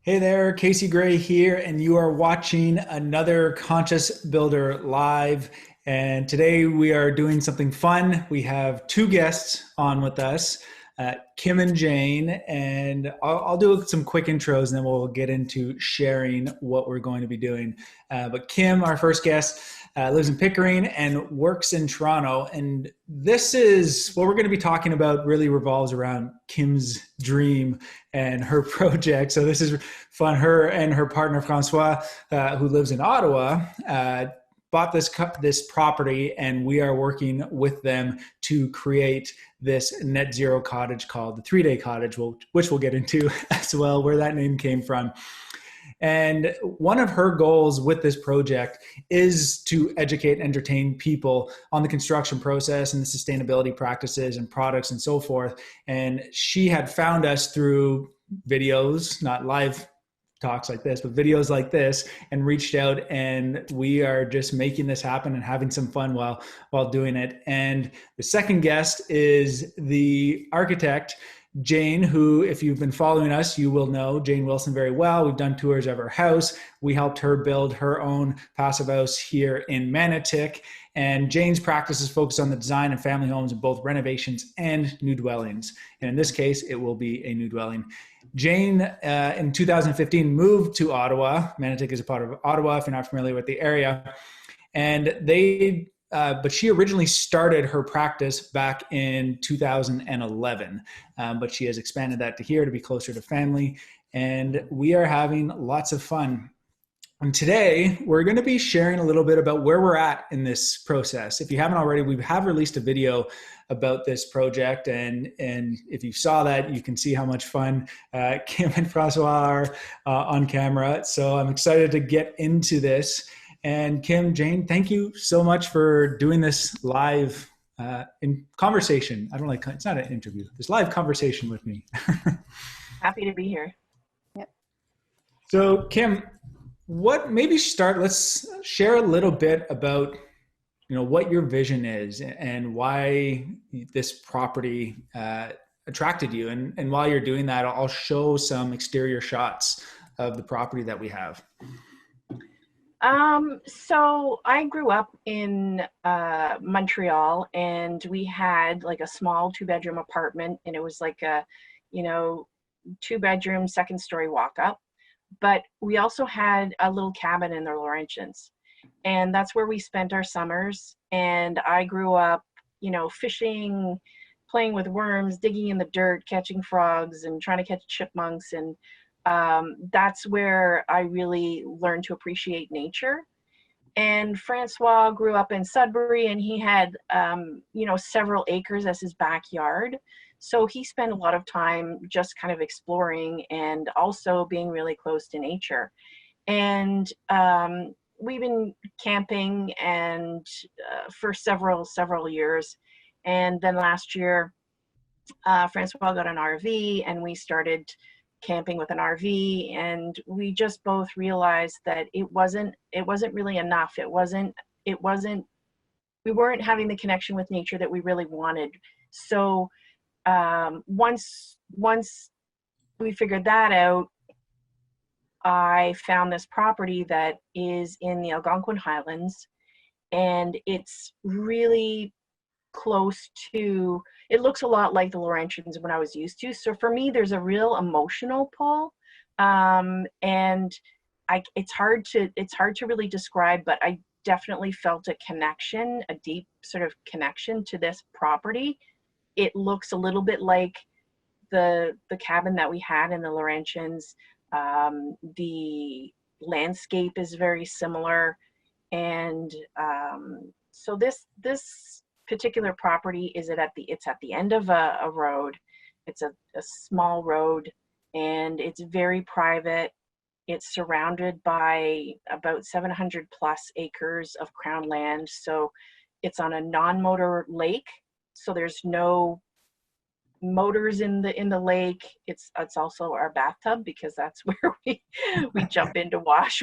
Hey there, Casey Gray here, and you are watching another Conscious Builder live. And today we are doing something fun. We have two guests on with us, Kim and Jane, and I'll do some quick intros and then we'll get into sharing what we're going to be doing. But Kim, our first guest, lives in Pickering and works in Toronto. And this is what we're going to be talking about, really revolves around Kim's dream and her project. So this is fun. Her and her partner, Francois, who lives in Ottawa, bought this property, and we are working with them to create this net zero cottage called the 3-Day Cottage, which we'll get into as well, where that name came from. And one of her goals with this project is to educate and entertain people on the construction process and the sustainability practices and products and so forth. And she had found us through videos, not live talks like this, but videos like this, and reached out, and we are just making this happen and having some fun while doing it. And the second guest is the architect, Jane, who, if you've been following us, you will know Jane Wilson very well. We've done tours of her house. We helped her build her own passive house here in Manotick. And Jane's practice is focused on the design of family homes in both renovations and new dwellings. And in this case, it will be a new dwelling. Jane, in 2015, moved to Ottawa. Manotick is a part of Ottawa, if you're not familiar with the area. And but she originally started her practice back in 2011, but she has expanded that to here to be closer to family, and we are having lots of fun. And today we're going to be sharing a little bit about where we're at in this process. If you haven't already, we have released a video about this project, and if you saw that, you can see how much fun Kim and Francois are on camera. So I'm excited to get into this. And Kim, Jane, thank you so much for doing this live in conversation. I don't like, it's not an interview, this live conversation with me. Happy to be here. Yep. So Kim, let's share a little bit about, what your vision is and why this property attracted you. And while you're doing that, I'll show some exterior shots of the property that we have. So I grew up in Montreal, and we had like a small 2-bedroom apartment, and it was like a 2-bedroom, second story walk up. But we also had a little cabin in the Laurentians, and that's where we spent our summers. And I grew up, fishing, playing with worms, digging in the dirt, catching frogs, and trying to catch chipmunks. And that's where I really learned to appreciate nature. And Francois grew up in Sudbury, and he had, several acres as his backyard. So he spent a lot of time just kind of exploring and also being really close to nature. And we've been camping and for several years. And then last year, Francois got an RV, and we started camping with an RV, and we just both realized that it wasn't really enough. We weren't having the connection with nature that we really wanted. So once we figured that out, I found this property that is in the Algonquin Highlands, and it's really close to, it looks a lot like the Laurentians when I was used to. So for me, there's a real emotional pull, and it's hard to really describe, but I definitely felt a connection, a deep sort of connection to this property. It looks a little bit like the cabin that we had in the Laurentians. The landscape is very similar, and so this particular property is it's at the end of a road. It's a small road, and it's very private. It's surrounded by about 700 plus acres of crown land. So it's on a non-motor lake. So there's no motors in the lake. It's also our bathtub, because that's where we jump in to wash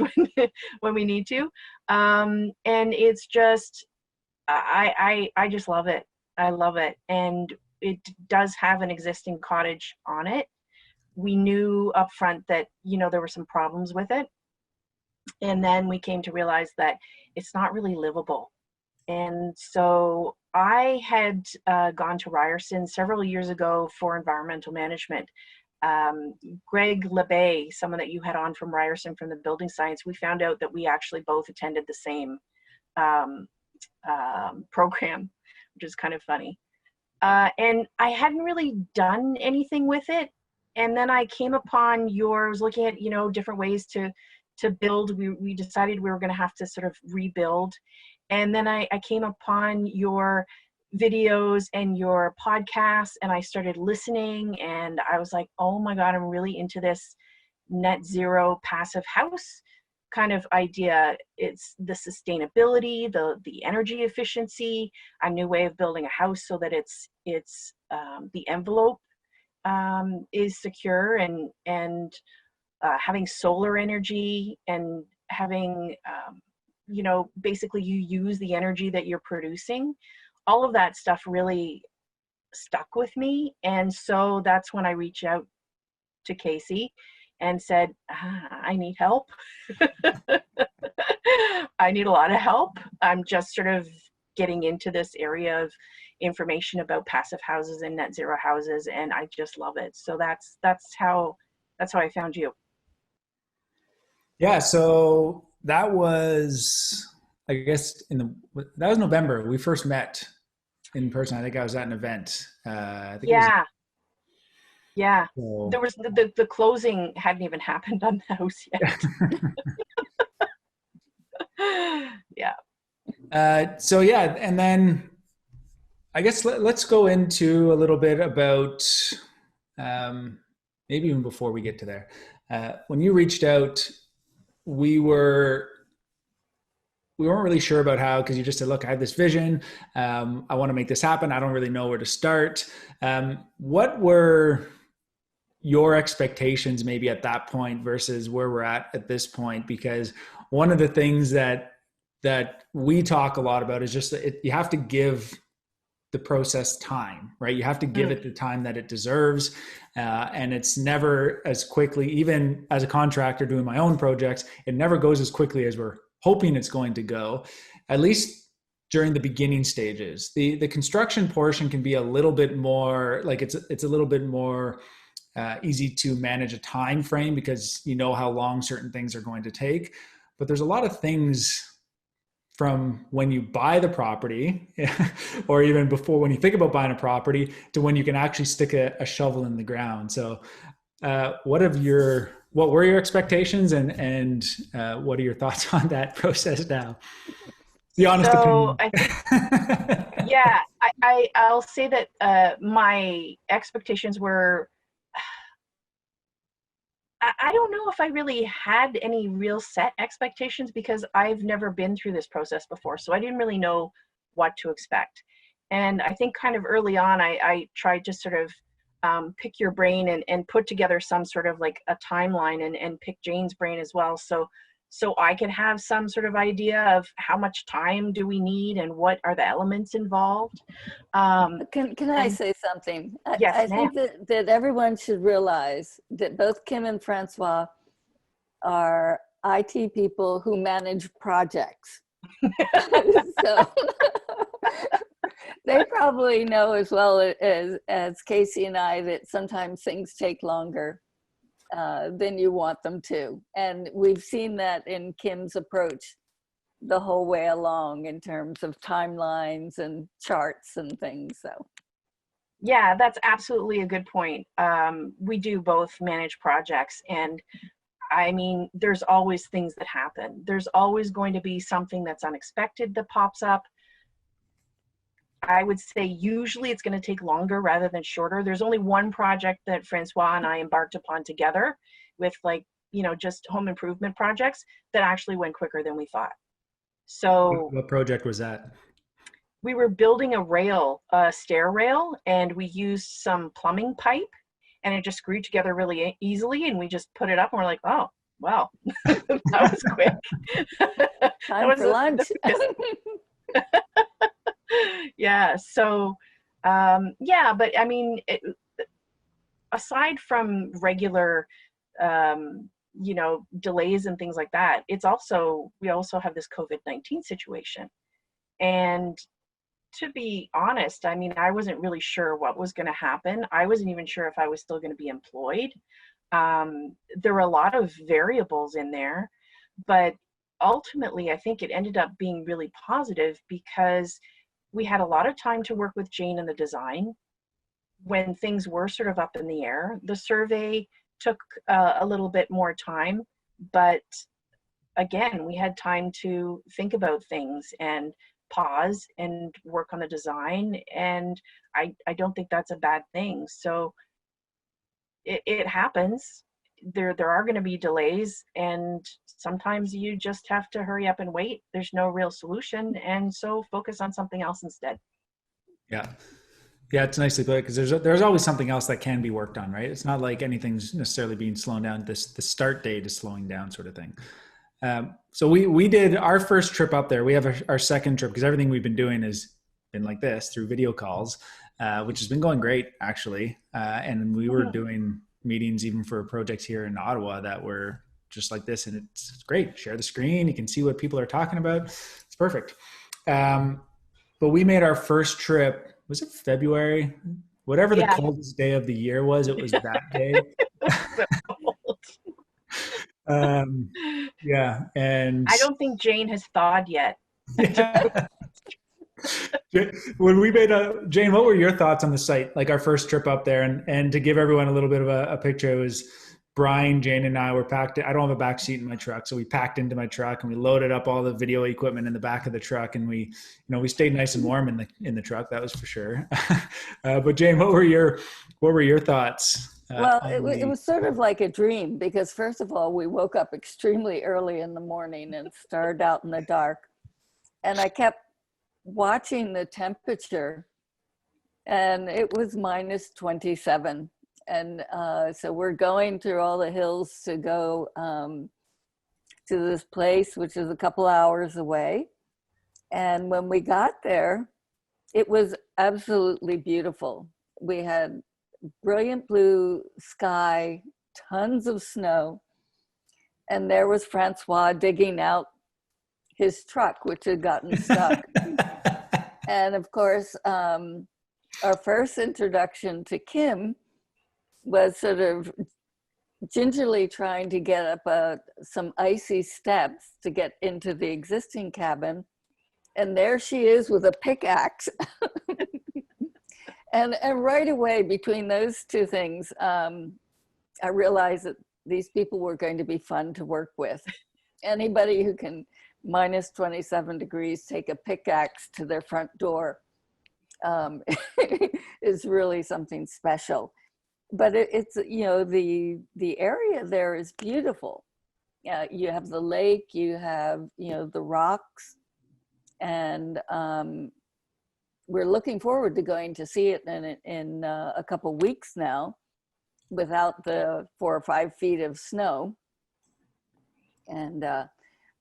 when we need to. And it's just, I just love it. I love it. And it does have an existing cottage on it, we knew up front that, there were some problems with it. And then we came to realize that it's not really livable. And so I had gone to Ryerson several years ago for environmental management. Greg LeBay, someone that you had on from Ryerson from the building science, we found out that we actually both attended the same program, which is kind of funny. And I hadn't really done anything with it. And then I came upon yours, looking at, different ways to build. We decided we were going to have to sort of rebuild. And then I came upon your videos and your podcasts, and I started listening, and I was like, oh my God, I'm really into this net zero passive house kind of idea. It's the sustainability, the energy efficiency, a new way of building a house so that it's the envelope is secure, and having solar energy, and having basically you use the energy that you're producing. All of that stuff really stuck with me, and so that's when I reached out to Casey and said, I need help. I need a lot of help. I'm just sort of getting into this area of information about passive houses and net zero houses, and I just love it. So that's how I found you. Yeah, so that was, I guess, that was November. We first met in person. I think I was at an event. I think Yeah. Yeah. So, There was the closing hadn't even happened on the house yet. Yeah. so yeah, and then I guess let's go into a little bit about maybe even before we get to there. When you reached out, we weren't really sure about how, because you just said, look, I have this vision. I want to make this happen. I don't really know where to start. What were your expectations maybe at that point versus where we're at this point? Because one of the things that we talk a lot about is just that you have to give the process time, right? You have to give it the time that it deserves. And it's never as quickly, even as a contractor doing my own projects, it never goes as quickly as we're hoping it's going to go, at least during the beginning stages. The construction portion can be a little bit more, like it's a little bit more easy to manage a time frame because you know how long certain things are going to take. But there's a lot of things from when you buy the property or even before, when you think about buying a property, to when you can actually stick a shovel in the ground. So what were your expectations, and what are your thoughts on that process now? The honest opinion. I think, yeah, I'll say that my expectations were, I don't know if I really had any real set expectations, because I've never been through this process before. So I didn't really know what to expect. And I think kind of early on, I tried to sort of pick your brain and put together some sort of like a timeline, and pick Jane's brain as well. So I could have some sort of idea of how much time do we need and what are the elements involved. Can I say something? Yes, I think that everyone should realize that both Kim and Francois are IT people who manage projects. So they probably know as well as Casey and I that sometimes things take longer than you want them to. And we've seen that in Kim's approach the whole way along in terms of timelines and charts and things. So yeah, that's absolutely a good point. We do both manage projects, and I mean, there's always things that happen. There's always going to be something that's unexpected that pops up. I would say usually it's going to take longer rather than shorter. There's only one project that Francois and I embarked upon together with, like, just home improvement projects, that actually went quicker than we thought. So what project was that? We were building a stair rail, and we used some plumbing pipe, and it just grew together really easily, and we just put it up, and we're like, oh, wow, that was quick. Time for lunch. Yeah. So, yeah, but I mean, aside from regular, delays and things like that, we also have this COVID-19 situation. And to be honest, I mean, I wasn't really sure what was going to happen. I wasn't even sure if I was still going to be employed. There were a lot of variables in there, but ultimately, I think it ended up being really positive because we had a lot of time to work with Jane and the design when things were sort of up in the air. The survey took a little bit more time, but again, we had time to think about things and pause and work on the design. And I don't think that's a bad thing. So it happens. There are going to be delays, and sometimes you just have to hurry up and wait. There's no real solution, and so focus on something else instead. Yeah. Yeah, it's nicely put because there's always something else that can be worked on, right? It's not like anything's necessarily being slowed down. The start date is slowing down, sort of thing. So we did our first trip up there. We have our second trip because everything we've been doing has been like this through video calls, which has been going great actually. And we were doing meetings even for projects here in Ottawa that were just like this, and it's great. Share the screen, you can see what people are talking about. It's perfect. But we made our first trip. Was it February? Whatever the coldest day of the year was, it was that day. Yeah, and I don't think Jane has thawed yet. Yeah. When we made Jane, what were your thoughts on the site? Like our first trip up there, and to give everyone a little bit of a picture, it was Brian, Jane, and I were packed. I don't have a back seat in my truck, so we packed into my truck and we loaded up all the video equipment in the back of the truck, and we stayed nice and warm in the truck. That was for sure. But Jane, what were your thoughts? Well, it was sort of like a dream because first of all, we woke up extremely early in the morning and started out in the dark, and I kept watching the temperature, and it was minus 27. And so we're going through all the hills to go to this place, which is a couple hours away. And when we got there, it was absolutely beautiful. We had brilliant blue sky, tons of snow. And there was Francois digging out his truck, which had gotten stuck. And of course, our first introduction to Kim was sort of gingerly trying to get up some icy steps to get into the existing cabin. And there she is with a pickaxe. and right away, between those two things, I realized that these people were going to be fun to work with. Anybody who can minus 27 degrees take a pickaxe to their front door is really something special. But it's, the area there is beautiful. You have the lake, you have, the rocks, and we're looking forward to going to see it in a couple weeks now without the 4 or 5 feet of snow. And,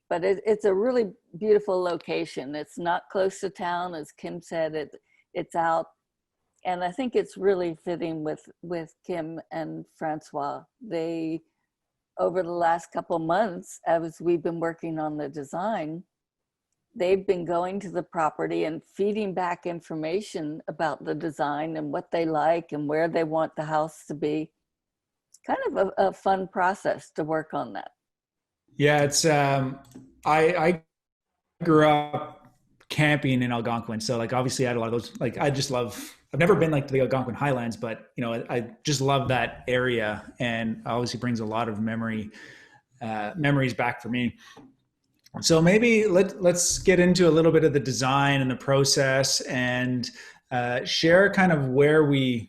but it's a really beautiful location. It's not close to town, as Kim said, it's out. And I think it's really fitting with Kim and Francois. They, over the last couple months, as we've been working on the design, they've been going to the property and feeding back information about the design and what they like and where they want the house to be. It's kind of a fun process to work on that. Yeah, it's I grew up camping in Algonquin, so like obviously I had a lot of those. Like I've never been like to the Algonquin Highlands, but I just love that area, and obviously brings a lot of memories back for me. So maybe let's get into a little bit of the design and the process, and share kind of where we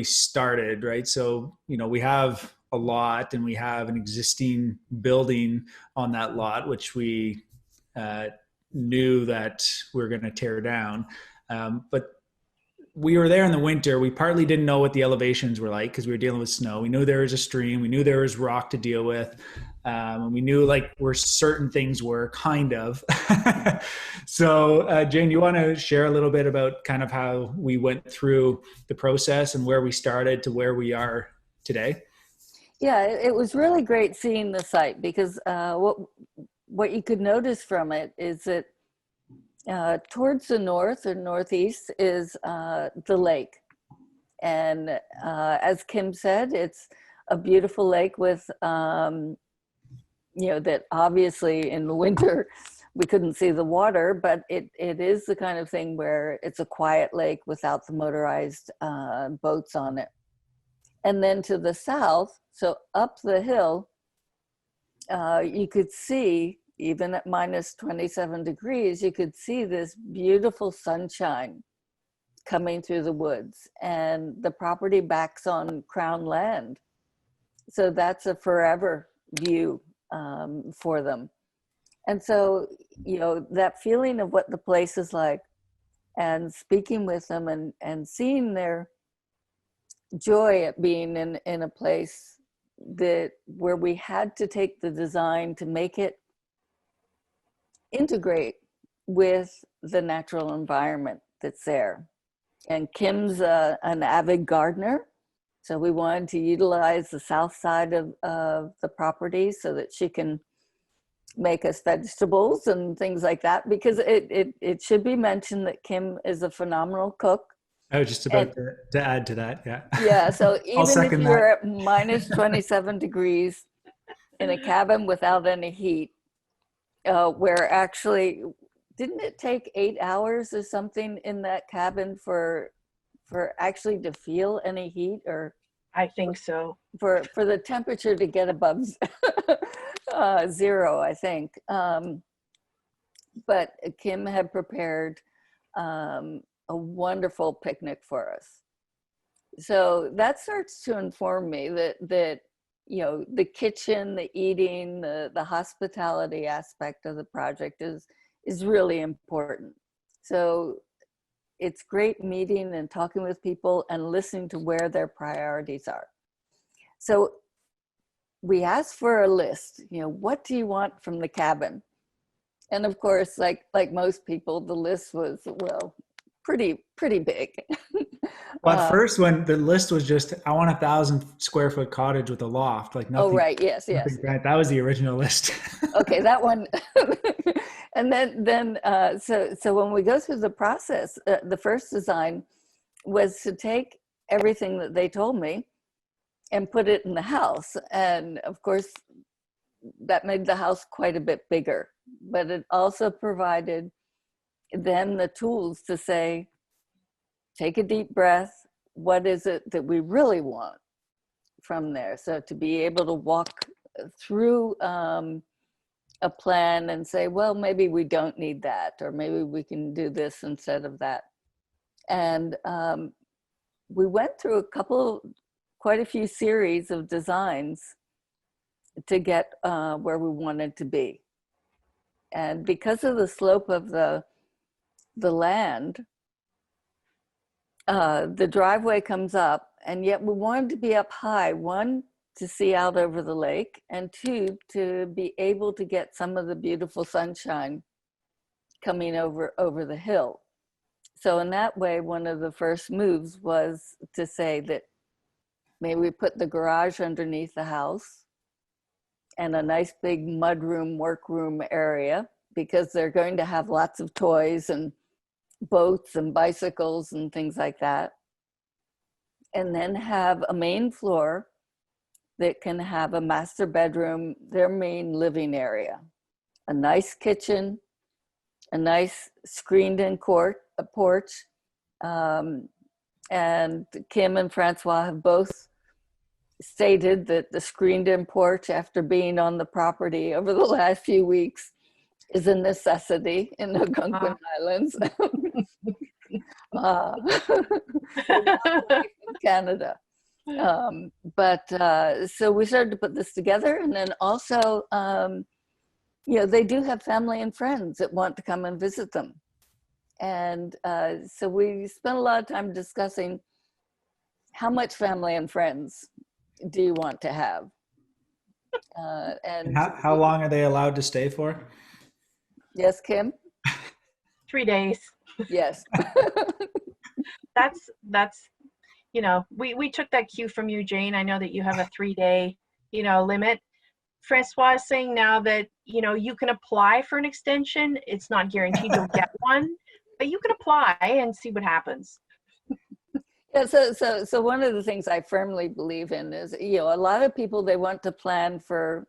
started, right? So we have a lot, and we have an existing building on that lot, which we knew that we're going to tear down, but we were there in the winter. We partly didn't know what the elevations were like because we were dealing with snow. We knew there was a stream. We knew there was rock to deal with. And we knew like where certain things were kind of. So Jane, you want to share a little bit about kind of how we went through the process and where we started to where we are today? Yeah, it was really great seeing the site because what you could notice from it is that towards the north or northeast is the lake. And as Kim said, it's a beautiful lake with, that obviously in the winter we couldn't see the water, but it is the kind of thing where it's a quiet lake without the motorized boats on it. And then to the south, so up the hill, you could see, even at minus 27 degrees, you could see this beautiful sunshine coming through the woods. And the property backs on Crown land. So that's a forever view for them. And so, that feeling of what the place is like and speaking with them and seeing their joy at being in a place where we had to take the design to make it integrate with the natural environment that's there. And Kim's an avid gardener, so we wanted to utilize the south side of the property so that she can make us vegetables and things like that, because it should be mentioned that Kim is a phenomenal cook. I was just about to add to that. Yeah. Yeah. So even if you're that. at minus 27 degrees in a cabin without any heat, where actually, didn't it take 8 hours or something in that cabin for actually to feel any heat, or I think so. For the temperature to get above zero, I think. But Kim had prepared a wonderful picnic for us. So that starts to inform me that the kitchen, the eating, the hospitality aspect of the project is really important. So it's great meeting and talking with people and listening to where their priorities are. So we asked for a list, what do you want from the cabin? And of course, like most people, the list was, well, pretty big. Well, at first, when the list was just, I want 1,000 square foot cottage with a loft, like nothing. Oh, right. Yes. Right. That was the original list. Okay, that one. And then so when we go through the process, the first design was to take everything that they told me and put it in the house. And of course, that made the house quite a bit bigger, but it also provided them the tools to say, take a deep breath. What is it that we really want from there? So to be able to walk through a plan and say, well, maybe we don't need that, or maybe we can do this instead of that. And we went through quite a few series of designs to get where we wanted to be. And because of the slope of the land, the driveway comes up, and yet we wanted to be up high, one, to see out over the lake, and two, to be able to get some of the beautiful sunshine coming over the hill. So in that way, one of the first moves was to say that maybe we put the garage underneath the house and a nice big mudroom, workroom area, because they're going to have lots of toys and boats and bicycles and things like that. And then have a main floor that can have a master bedroom, their main living area, a nice kitchen, a nice screened-in porch. And Kim and Francois have both stated that the screened-in porch, after being on the property over the last few weeks, is a necessity in the Algonquin Islands. In Canada. So we started to put this together, and then also, they do have family and friends that want to come and visit them. And so we spent a lot of time discussing how much family and friends do you want to have? And how long are they allowed to stay for? Yes, Kim? 3 days. Yes. That's, we took that cue from you, Jane. I know that you have a 3-day, limit. Francois is saying now that, you can apply for an extension. It's not guaranteed you'll get one, but you can apply and see what happens. Yeah, so one of the things I firmly believe in is, a lot of people, they want to plan for,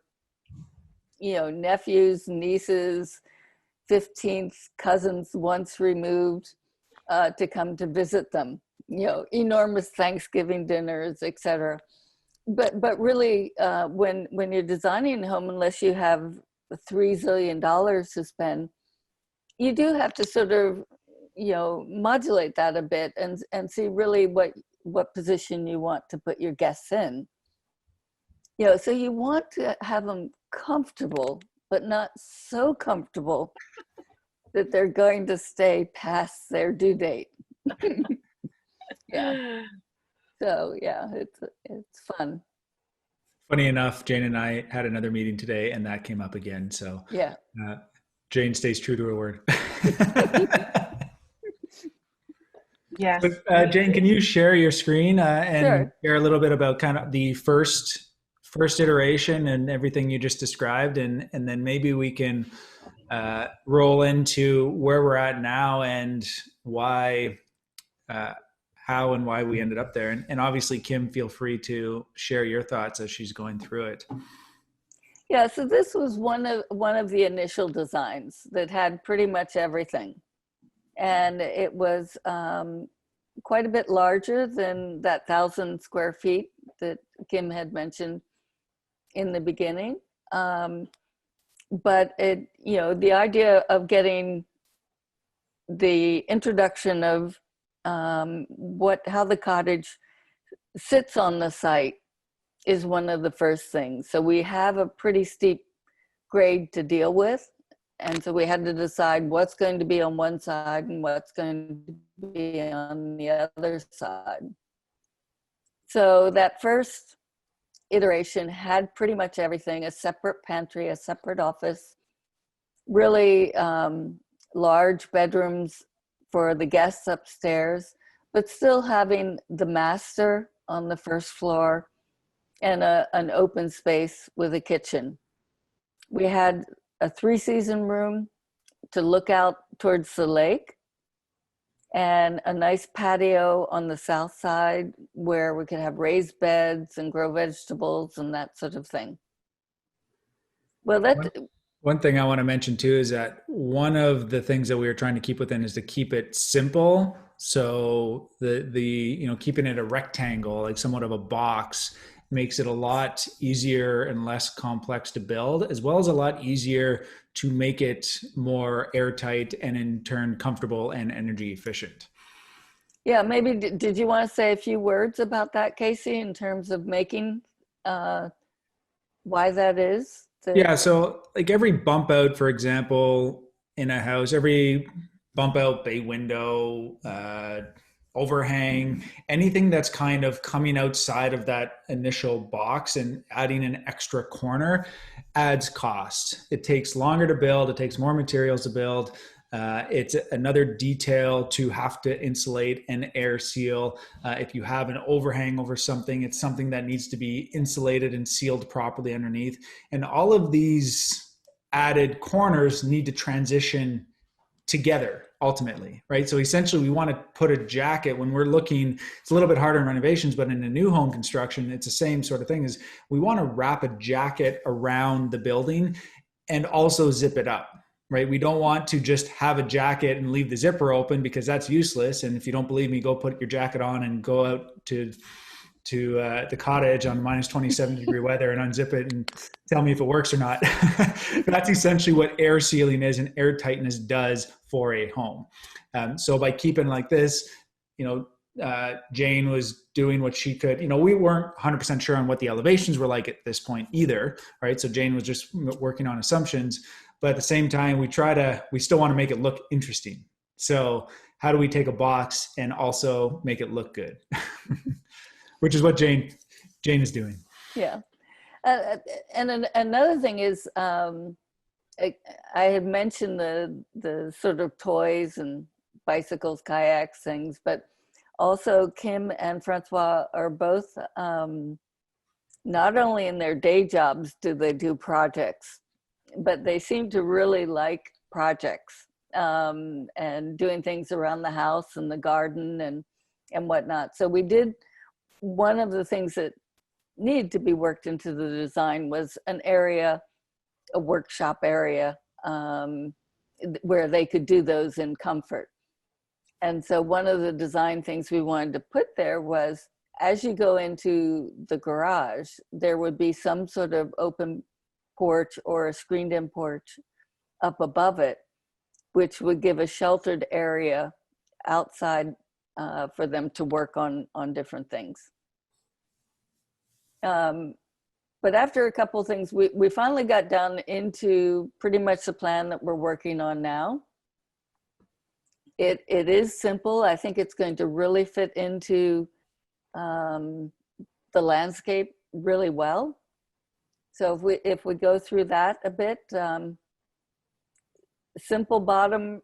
nephews, nieces, 15th cousins once removed to come to visit them, enormous Thanksgiving dinners, etc. But really, when you're designing a home, unless you have $3 zillion to spend, you do have to sort of, modulate that a bit and see really what position you want to put your guests in. So you want to have them comfortable, but not so comfortable that they're going to stay past their due date. Yeah. So yeah, it's fun. Funny enough, Jane and I had another meeting today, and that came up again. So yeah, Jane stays true to her word. Yes. But, Jane, can you share your screen and Sure. share a little bit about kind of the first iteration and everything you just described, and then maybe we can roll into where we're at now and why, how and why we ended up there. And obviously, Kim, feel free to share your thoughts as she's going through it. Yeah, so this was one of the initial designs that had pretty much everything. And it was quite a bit larger than that 1,000 square feet that Kim had mentioned in the beginning. But it, the idea of getting the introduction of how the cottage sits on the site is one of the first things. So we have a pretty steep grade to deal with. And so we had to decide what's going to be on one side and what's going to be on the other side. So that first iteration had pretty much everything: a separate pantry, a separate office, really large bedrooms for the guests upstairs, but still having the master on the first floor and an open space with a kitchen. We had a 3-season room to look out towards the lake, and a nice patio on the south side where we could have raised beds and grow vegetables and that sort of thing. Well, One thing I want to mention too is that one of the things that we were trying to keep within is to keep it simple. So the keeping it a rectangle, like somewhat of a box, makes it a lot easier and less complex to build, as well as a lot easier to make it more airtight and in turn comfortable and energy efficient. Yeah, maybe did you want to say a few words about that, Casey, in terms of making why that is? Yeah, so like every bump out, for example, in a house, every bump out, bay window, overhang, anything that's kind of coming outside of that initial box and adding an extra corner adds cost. It takes longer to build. It takes more materials to build. It's another detail to have to insulate and air seal. If you have an overhang over something, it's something that needs to be insulated and sealed properly underneath. And all of these added corners need to transition together ultimately, right? So essentially we want to put a jacket when we're looking, it's a little bit harder in renovations, but in a new home construction, it's the same sort of thing, is we want to wrap a jacket around the building and also zip it up, right? We don't want to just have a jacket and leave the zipper open, because that's useless. And if you don't believe me, go put your jacket on and go out to the cottage on minus 27 degree weather and unzip it and tell me if it works or not. That's essentially what air sealing is and air tightness does for a home. So by keeping like this, Jane was doing what she could. We weren't 100% sure on what the elevations were like at this point either, right? So Jane was just working on assumptions, but at the same time, we still want to make it look interesting, So how do we take a box and also make it look good? Which is what Jane is doing. Yeah. Another thing is, I had mentioned the sort of toys and bicycles, kayaks, things, but also Kim and Francois are both, not only in their day jobs do they do projects, but they seem to really like projects, and doing things around the house and the garden and whatnot. So we did, one of the things that needed to be worked into the design was an area, a workshop area, where they could do those in comfort. And so one of the design things we wanted to put there was, as you go into the garage, there would be some sort of open porch or a screened in porch up above it, which would give a sheltered area outside for them to work on different things. But after a couple of things, we finally got down into pretty much the plan that we're working on now. It is simple. I think it's going to really fit into the landscape really well. So if we go through that a bit, simple bottom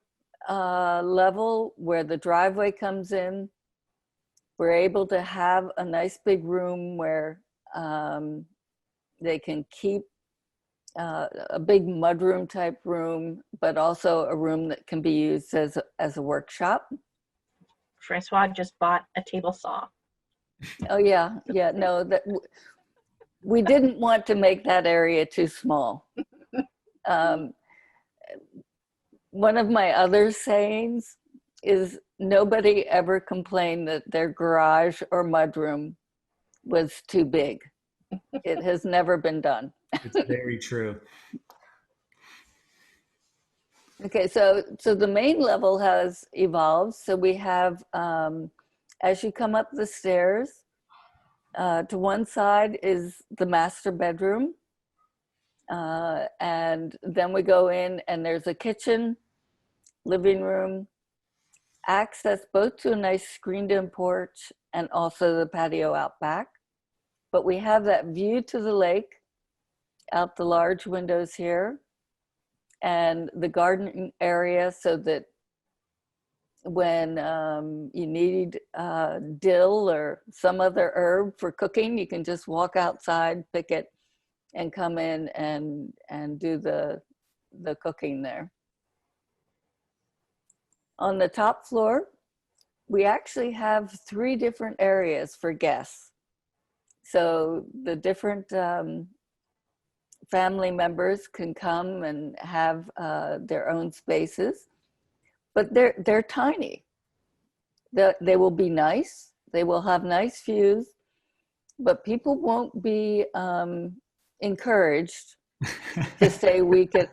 level where the driveway comes in, we're able to have a nice big room where they can keep a big mudroom type room, but also a room that can be used as a workshop. Francois just bought a table saw. Oh yeah, yeah. No, that we didn't want to make that area too small. One of my other sayings is nobody ever complained that their garage or mudroom was too big. It has never been done. It's very true. Okay, so the main level has evolved. So we have, as you come up the stairs, to one side is the master bedroom. And then we go in and there's a kitchen, living room, access both to a nice screened in porch and also the patio out back. But we have that view to the lake out the large windows here, and the garden area, so that when you need dill or some other herb for cooking, you can just walk outside, pick it, and come in and do the cooking there. On the top floor, we actually have 3 different areas for guests. So the different family members can come and have their own spaces, but they're tiny. They will be nice. They will have nice views, but people won't be encouraged to stay week at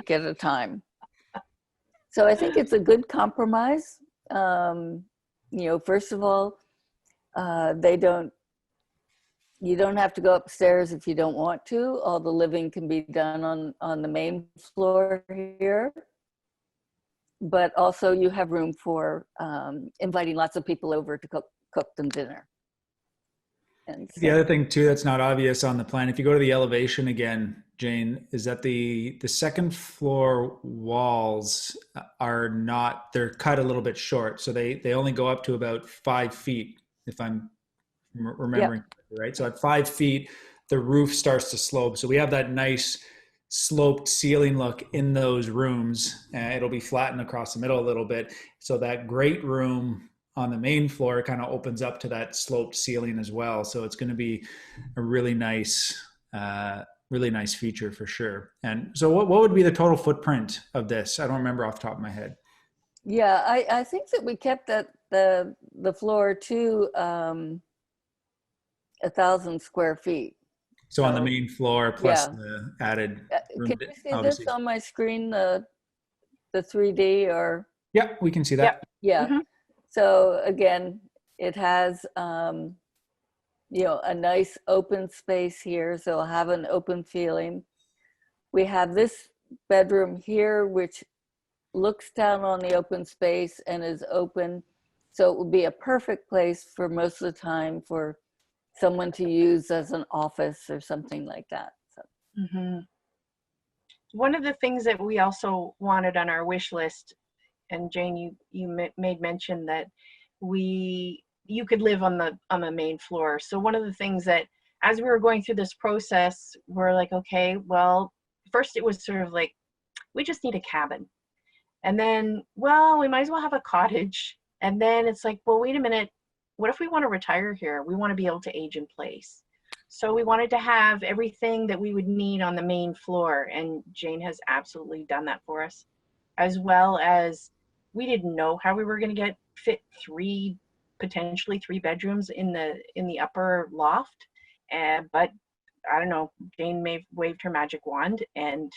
a time. So I think it's a good compromise. First of all, you don't have to go upstairs if you don't want to. All the living can be done on the main floor here. But also you have room for inviting lots of people over to cook them dinner. And so, the other thing too that's not obvious on the plan, if you go to the elevation again, Jane, is that the second floor walls are not, they're cut a little bit short. So they only go up to about 5 feet, if I'm remembering. Yep. Right. So at 5 feet, the roof starts to slope. So we have that nice sloped ceiling look in those rooms. It'll be flattened across the middle a little bit. So that great room on the main floor kind of opens up to that sloped ceiling as well. So it's going to be a really nice feature for sure. And so what would be the total footprint of this? I don't remember off the top of my head. Yeah, I think that we kept the floor to 1,000 square feet. So on the main floor plus the added room. Can you see obviously this on my screen, the 3D or? Yeah, we can see that. Yeah. Mm-hmm. So again, it has a nice open space here, so it'll have an open feeling. We have this bedroom here, which looks down on the open space and is open. So it would be a perfect place for most of the time for someone to use as an office or something like that. So. Mm-hmm. One of the things that we also wanted on our wish list, and Jane, you made mention that you could live on the main floor. So one of the things that, as we were going through this process, we're like, okay, well, first it was sort of like, we just need a cabin. And then, well, we might as well have a cottage. And then it's like, well, wait a minute, what if we want to retire here? We want to be able to age in place. So we wanted to have everything that we would need on the main floor. And Jane has absolutely done that for us, as well as we didn't know how we were going to fit potentially three bedrooms in the upper loft. But I don't know, Jane waved her magic wand, and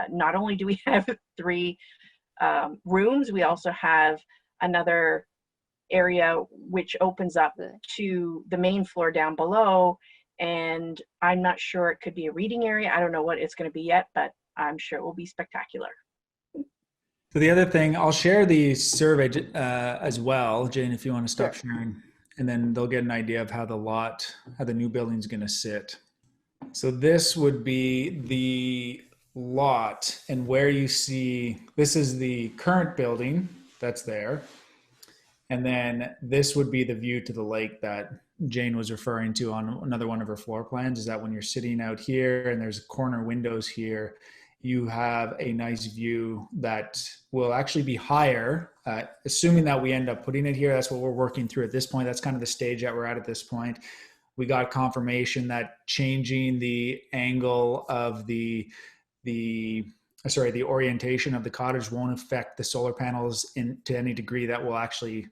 not only do we have three rooms, we also have another area which opens up to the main floor down below. And I'm not sure, it could be a reading area. I don't know what it's going to be yet, but I'm sure it will be spectacular. So the other thing, I'll share the survey as well, Jane, if you want to stop sharing, and then they'll get an idea of how the new building's going to sit. So this would be the lot, and where you see, this is the current building that's there. And then this would be the view to the lake that Jane was referring to on another one of her floor plans, is that when you're sitting out here and there's corner windows here, you have a nice view that will actually be higher, assuming that we end up putting it here. That's what we're working through at this point. That's kind of the stage that we're at this point. We got confirmation that changing the angle of the orientation of the cottage won't affect the solar panels to any degree that will actually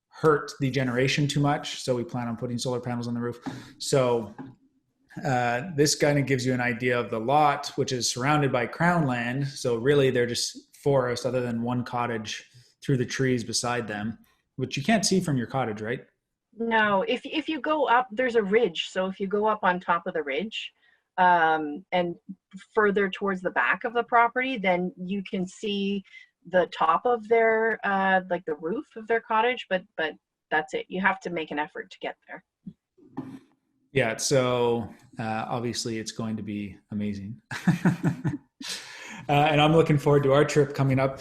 hurt the generation too much. So we plan on putting solar panels on the roof. So this kind of gives you an idea of the lot, which is surrounded by crown land. So really they're just forest, other than one cottage through the trees beside them, which you can't see from your cottage, right? No, if you go up, there's a ridge. So if you go up on top of the ridge, and further towards the back of the property, then you can see the top of their like the roof of their cottage, but that's it. You have to make an effort to get there. Yeah, so obviously it's going to be amazing. And I'm looking forward to our trip coming up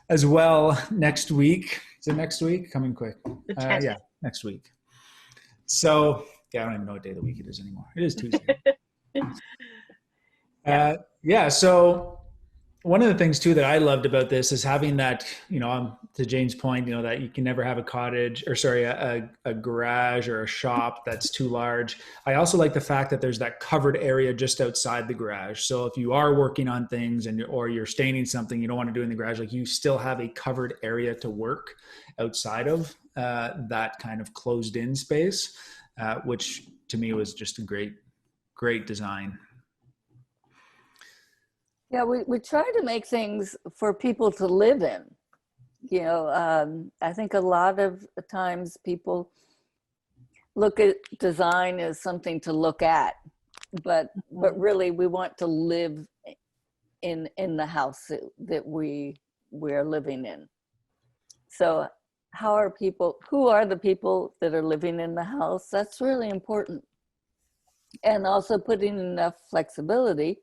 as well next week. Is it next week? Coming quick. The 10th. Yeah, next week. So yeah, I don't even know what day of the week it is anymore. It is Tuesday. So one of the things too that I loved about this is having that, to Jane's point, that you can never have a cottage a garage or a shop that's too large. I also like the fact that there's that covered area just outside the garage. So if you are working on things or you're staining something you don't want to do in the garage, like you still have a covered area to work outside of that kind of closed in space, which to me was just a great design. Yeah, we try to make things for people to live in. I think a lot of times people look at design as something to look at, but really we want to live in the house that we're living in. So who are the people that are living in the house? That's really important. And also putting enough flexibility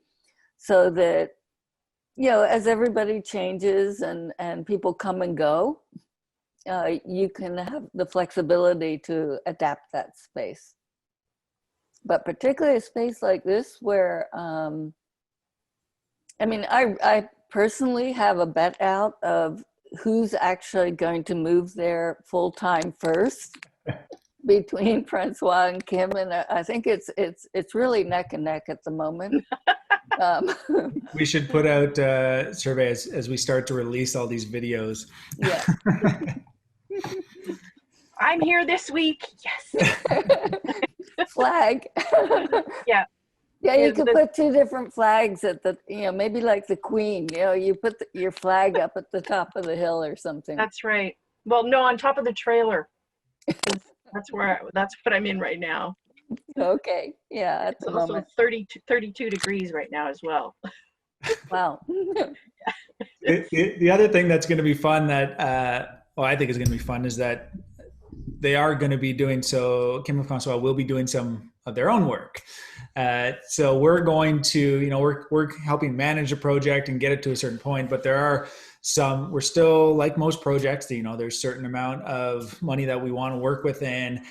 so that, as everybody changes and people come and go, you can have the flexibility to adapt that space. But particularly a space like this where, I personally have a bet out of who's actually going to move there full-time first between Francois and Kim, and I think it's really neck and neck at the moment. We should put out surveys as we start to release all these videos. Yeah. I'm here this week. Yes. Flag. Yeah. Yeah, you could put two different flags at the, maybe like the Queen, you put your flag up at the top of the hill or something. That's right. Well, no, on top of the trailer. That's what I'm in right now. Okay. Yeah. It's also 32 degrees right now as well. Wow. The other thing that's going to be fun that, well, I think is going to be fun is that they are going to be doing, so Kim and Francois will be doing some of their own work. So we're going to, we're helping manage a project and get it to a certain point, but there are we're still like most projects, there's a certain amount of money that we want to work within.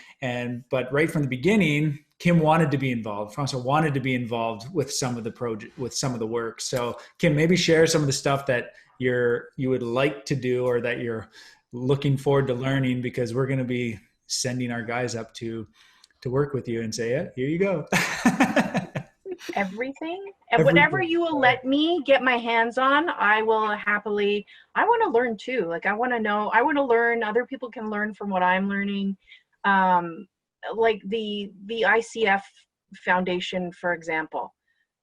But right from the beginning, Kim wanted to be involved. Francois wanted to be involved with some of the project, with some of the work. So Kim, maybe share some of the stuff that you would like to do or that you're looking forward to learning, because we're going to be sending our guys up to work with you and say, yeah, here you go. Everything and whatever you will let me get my hands on, I will happily. I want to learn too. Like, I want to know, I want to learn. Other people can learn from what I'm learning. Like the ICF Foundation, for example.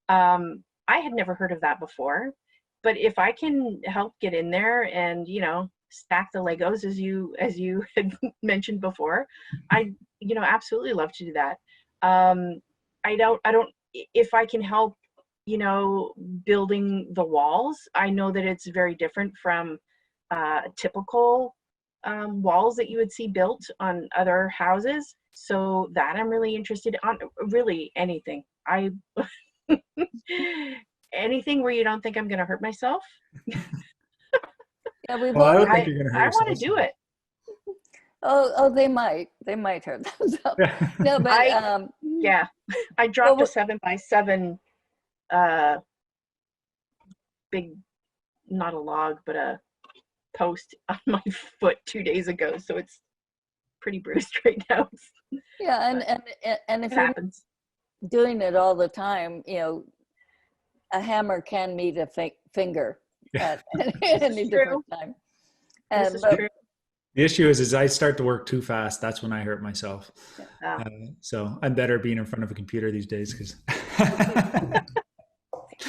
I had never heard of that before, but if I can help get in there and, stack the Legos as you had mentioned before, I, absolutely love to do that. I don't, if I can help, building the walls, I know that it's very different from typical walls that you would see built on other houses. So that I'm really interested on, really anything. Anything where you don't think I'm going to hurt myself. Yeah, well, I don't think you're going to hurt yourself. I want to do it. Oh, they might hurt themselves. No, but I dropped a 7x7 big, not a log, but a post on my foot 2 days ago, so it's pretty bruised right now. Yeah, and if you're doing it all the time, a hammer can meet a finger at any different time. This is true. The issue is I start to work too fast. That's when I hurt myself. So I'm better being in front of a computer these days, because.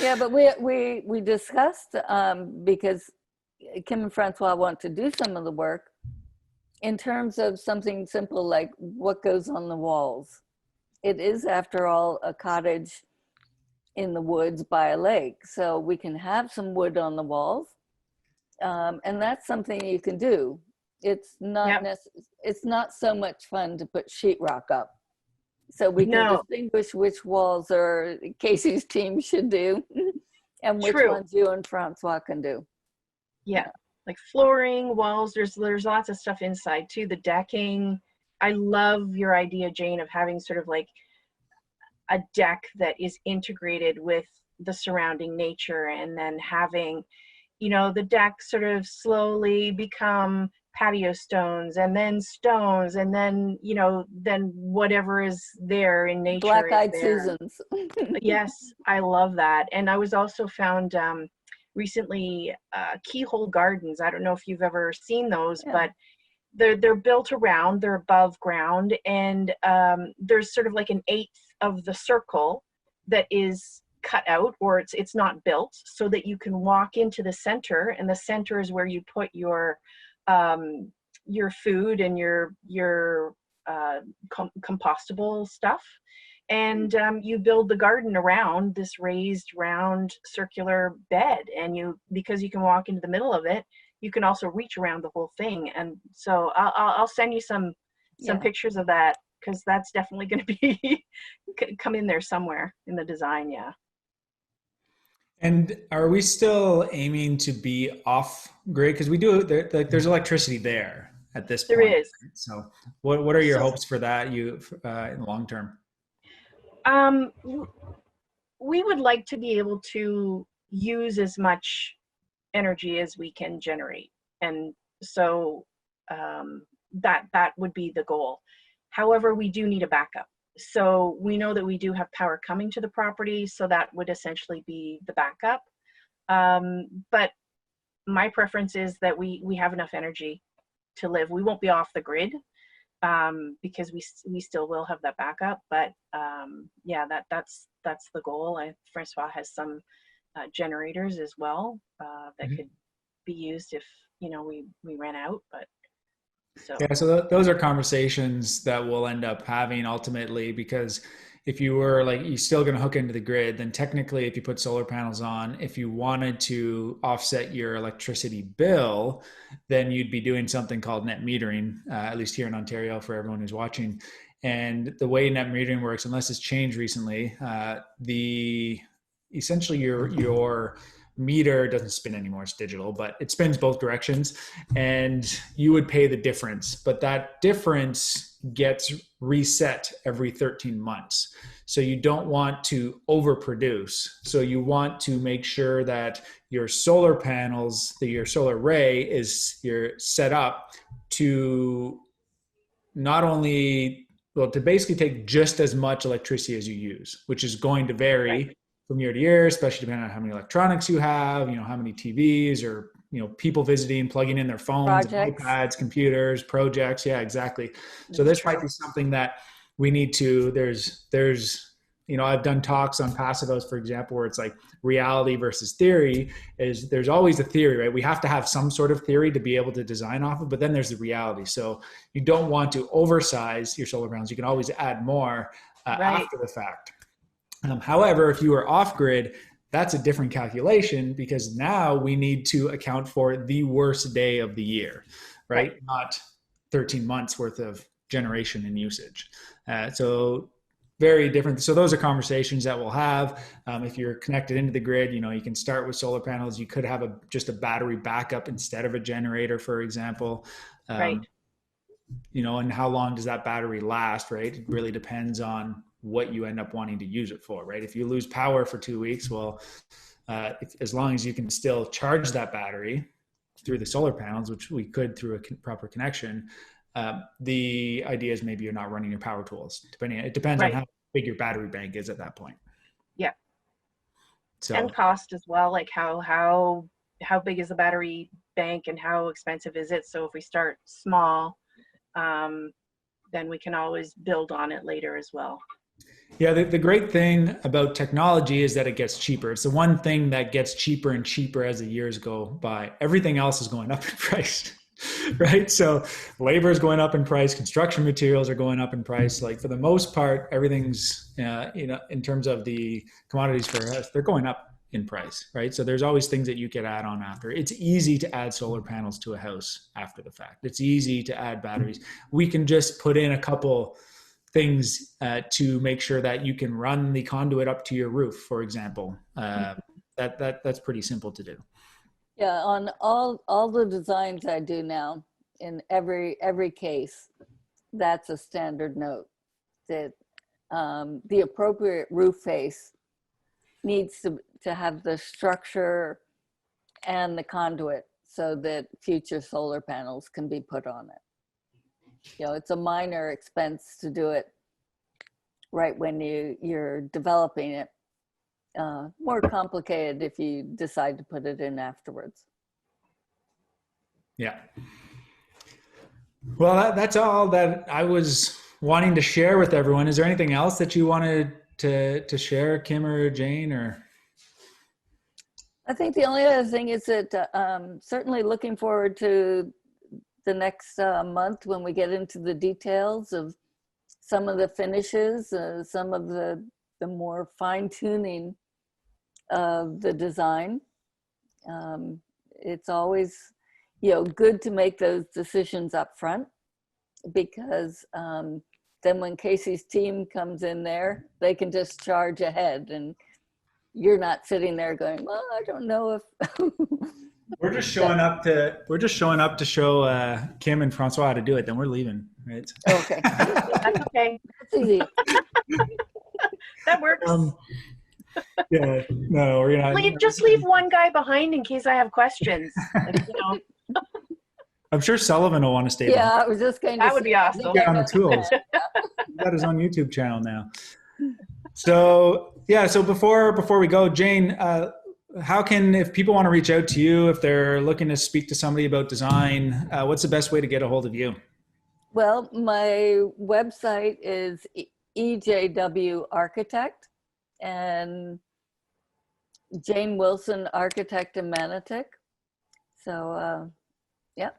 Yeah, but we discussed, because Kim and Francois want to do some of the work in terms of something simple like what goes on the walls. It is, after all, a cottage in the woods by a lake, so we can have some wood on the walls, and that's something you can do. It's not it's not so much fun to put sheetrock up. So we can distinguish which walls Casey's team should do and which ones you and Francois can do. Yeah, like flooring, walls, there's lots of stuff inside too, the decking. I love your idea, Jane, of having sort of like a deck that is integrated with the surrounding nature, and then having, the deck sort of slowly become patio stones, and then stones, and then then whatever is there in nature. Black-eyed Susans. Yes, I love that. And I was also found recently keyhole gardens. I don't know if you've ever seen those, but they're built around, they're above ground, and there's sort of like an eighth of the circle that is cut out, or it's not built, so that you can walk into the center, and the center is where you put your food and your compostable stuff, and you build the garden around this raised round circular bed, and because you can walk into the middle of it, you can also reach around the whole thing. And so I'll send you some pictures of that, because that's definitely going to be come in there somewhere in the design. And are we still aiming to be off grid? Because we do, there's electricity there at this point. There is. So what are your hopes for that in the long term? We would like to be able to use as much energy as we can generate. And so that would be the goal. However, we do need a backup. So we know that we do have power coming to the property, so that would essentially be the backup. But my preference is that we have enough energy to live. We won't be off the grid, because we still will have that backup. But that's the goal. Francois has some generators as well that could be used if we ran out. But so those are conversations that we'll end up having ultimately, because if you were like, you're still going to hook into the grid, then technically if you put solar panels on, if you wanted to offset your electricity bill, then you'd be doing something called net metering, at least here in Ontario for everyone who's watching. And the way net metering works, unless it's changed recently, essentially your meter doesn't spin anymore, it's digital, but it spins both directions, and you would pay the difference, but that difference gets reset every 13 months. So you don't want to overproduce. So you want to make sure that your solar panels, your solar array is you're set up to not only, well, to basically take just as much electricity as you use, which is going to vary from year to year, especially depending on how many electronics you have, how many TVs or, people visiting, plugging in their phones, iPads, computers, projects. Yeah, exactly. So this might be something that we need to, there's, I've done talks on Passivos, for example, where it's like reality versus theory. Is there's always a theory, right? We have to have some sort of theory to be able to design off of, but then there's the reality. So you don't want to oversize your solar panels. You can always add more after the fact. However, if you are off grid, that's a different calculation, because now we need to account for the worst day of the year, right? Not 13 months worth of generation and usage. So very different. So those are conversations that we'll have. If you're connected into the grid, you can start with solar panels. You could have just a battery backup instead of a generator, for example. And how long does that battery last, right? It really depends on what you end up wanting to use it for, right? If you lose power for 2 weeks, well, as long as you can still charge that battery through the solar panels, which we could through a proper connection, the idea is maybe you're not running your power tools. It depends on how big your battery bank is at that point. Yeah. So, and cost as well, like how big is the battery bank and how expensive is it? So if we start small, then we can always build on it later as well. Yeah, the great thing about technology is that it gets cheaper. It's the one thing that gets cheaper and cheaper as the years go by. Everything else is going up in price, right? So labor is going up in price. Construction materials are going up in price. Like for the most part, everything's, in terms of the commodities for us, they're going up in price, right? So there's always things that you could add on after. It's easy to add solar panels to a house after the fact. It's easy to add batteries. We can just put in a couple things to make sure that you can run the conduit up to your roof, for example. That's pretty simple to do. Yeah, on all the designs I do now, in every case, that's a standard note that the appropriate roof face needs to have the structure and the conduit so that future solar panels can be put on it. It's a minor expense to do it right when you're developing it. More complicated if you decide to put it in afterwards. Yeah. Well, that's all that I was wanting to share with everyone. Is there anything else that you wanted to share, Kim or Jane? Or I think the only other thing is that certainly looking forward to the next month when we get into the details of some of the finishes, some of the more fine-tuning of the design. It's always good to make those decisions up front, because then when Casey's team comes in there, they can just charge ahead, and you're not sitting there going, well, I don't know if we're just showing up to show Kim and Francois how to do it, then we're leaving, right? Okay. That's okay. That's easy. That works. Yeah, no, we're gonna just leave one guy behind in case I have questions. I'm sure Sullivan will want to stay. Yeah, I was just going to that would be awesome. Get on the tools. He's got his own YouTube channel now. So yeah, so before we go, Jane, how can, if people want to reach out to you, if they're looking to speak to somebody about design, what's the best way to get a hold of you? Well, my website is EJW Architect, and Jane Wilson Architect in Manotick. So, yeah.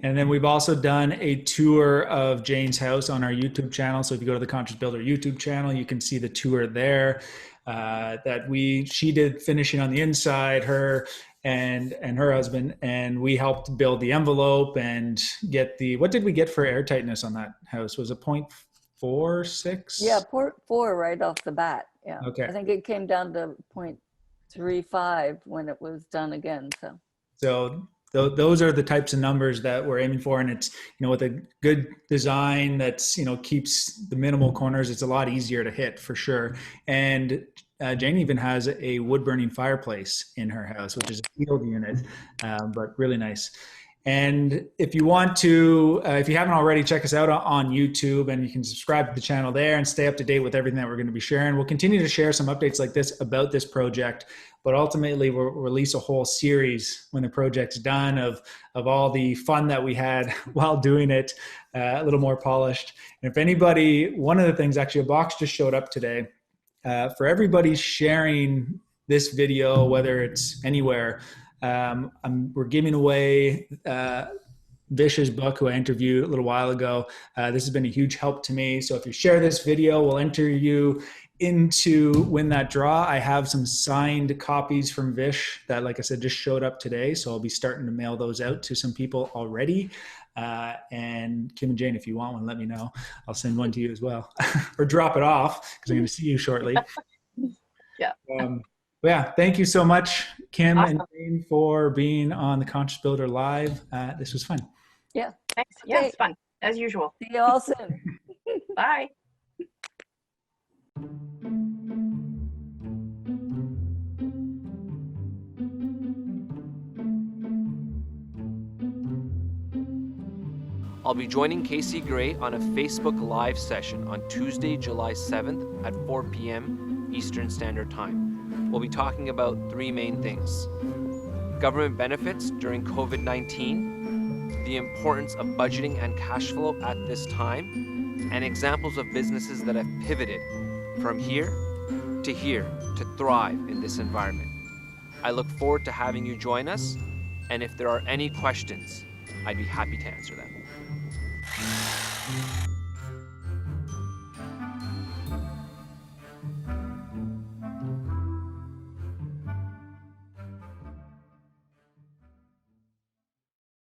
And then we've also done a tour of Jane's house on our YouTube channel. So if you go to the Conscious Builder YouTube channel, you can see the tour there she did finishing on the inside, her and her husband, and we helped build the envelope and get what did we get for air tightness on that house? Was it 0.46? Yeah, 0.4 right off the bat. Yeah. Okay. I think it came down to 0.35 when it was done again. So those are the types of numbers that we're aiming for, and it's, with a good design that's, keeps the minimal corners, it's a lot easier to hit for sure. And Jane even has a wood burning fireplace in her house, which is a field unit, but really nice. And if you want to, if you haven't already, check us out on YouTube, and you can subscribe to the channel there and stay up to date with everything that we're going to be sharing. We'll continue to share some updates like this about this project, but ultimately we'll release a whole series when the project's done of all the fun that we had while doing it, a little more polished. And if anybody, one of the things, actually a box just showed up today, for everybody sharing this video, whether it's anywhere, we're giving away Vish's book, who I interviewed a little while ago. This has been a huge help to me. So if you share this video, we'll enter you into win that draw. I have some signed copies from Vish that, like I said, just showed up today. So I'll be starting to mail those out to some people already. And Kim and Jane, if you want one, let me know. I'll send one to you as well, or drop it off because I'm going to see you shortly. Yeah. Yeah, thank you so much, Kim Awesome. and Jane, for being on the Conscious Builder Live. This was fun. Yeah. Thanks. Yeah, it's fun as usual. See you all soon. Bye. I'll be joining Casey Gray on a Facebook Live session on Tuesday, July 7th at 4 p.m. Eastern Standard Time. We'll be talking about three main things: government benefits during COVID-19, the importance of budgeting and cash flow at this time, and examples of businesses that have pivoted from here to thrive in this environment. I look forward to having you join us, and if there are any questions, I'd be happy to answer them.